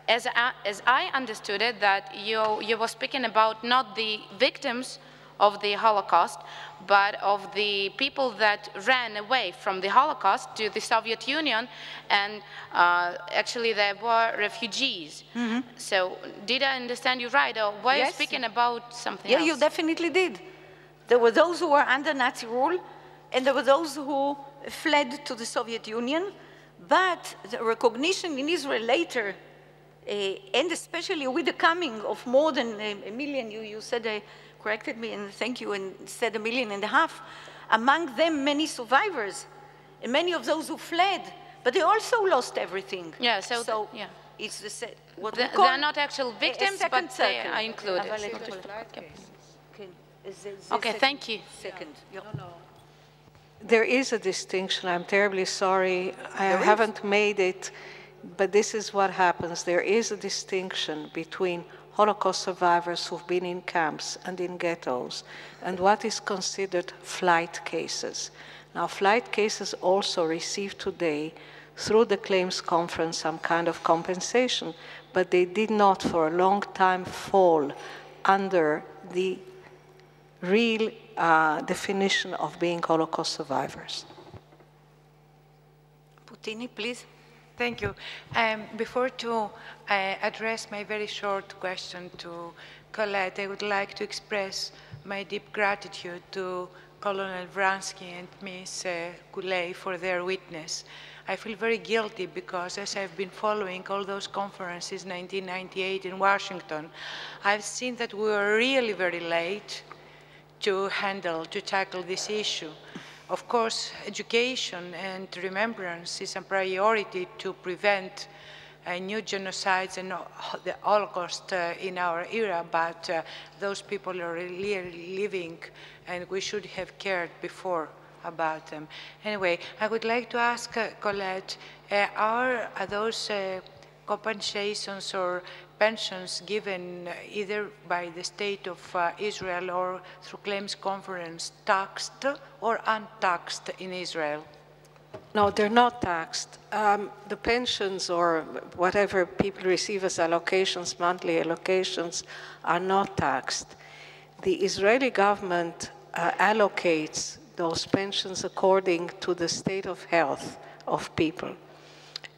as I understood it, that you were speaking about not the victims of the Holocaust, but of the people that ran away from the Holocaust to the Soviet Union, and actually they were refugees. Mm-hmm. So did I understand you right, or were you speaking about something else? Yeah, you definitely did. There were those who were under Nazi rule, and there were those who fled to the Soviet Union, but the recognition in Israel later, and especially with the coming of more than a million, you said, corrected me, and thank you, and said 1.5 million, among them many survivors, and many of those who fled, but they also lost everything. Yeah, so yeah. It's they are not actual victims, but they are included. Okay, thank you. Second. No. There is a distinction. I'm terribly sorry. I haven't made it, but this is what happens. There is a distinction between Holocaust survivors who've been in camps and in ghettos and what is considered flight cases. Now, flight cases also receive today, through the claims conference, some kind of compensation, but they did not for a long time fall under the real definition of being Holocaust survivors. Putini, please. Thank you. Before to address my very short question to Colette, I would like to express my deep gratitude to Colonel Vranský and Ms. Gulei for their witness. I feel very guilty because as I've been following all those conferences in 1998 in Washington, I've seen that we were really very late to tackle this issue. Of course, education and remembrance is a priority to prevent new genocides and the Holocaust in our era, but those people are really living and we should have cared before about them. Anyway, I would like to ask Colette, are those compensations or pensions given either by the state of Israel or through claims conference taxed or untaxed in Israel? No, they're not taxed. The pensions or whatever people receive as allocations, monthly allocations, are not taxed. The Israeli government allocates those pensions according to the state of health of people.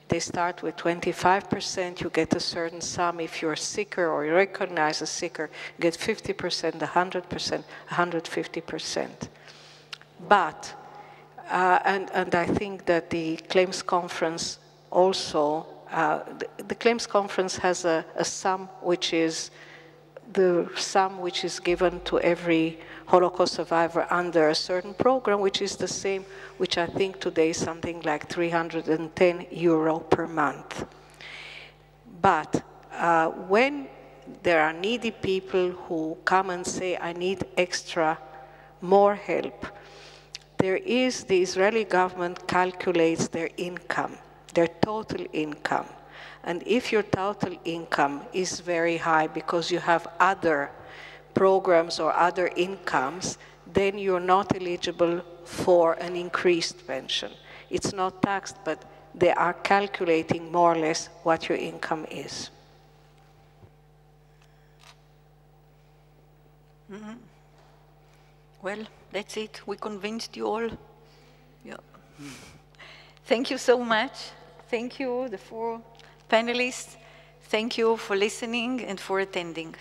They start with 25%, you get a certain sum. If you're sicker or you recognize a sicker, you get 50%, 100%, 150%. But, and I think that the claims conference also, the claims conference has a sum which is the sum which is given to every Holocaust survivor under a certain program, which is the same, which I think today is something like €310 per month. But when there are needy people who come and say, I need extra, more help, the Israeli government calculates their income, their total income. And if your total income is very high because you have other programs or other incomes, then you're not eligible for an increased pension. It's not taxed, but they are calculating more or less what your income is. Mm-hmm. Well, that's it. We convinced you all. Yeah. Thank you so much. Thank you, the 4 panelists. Thank you for listening and for attending.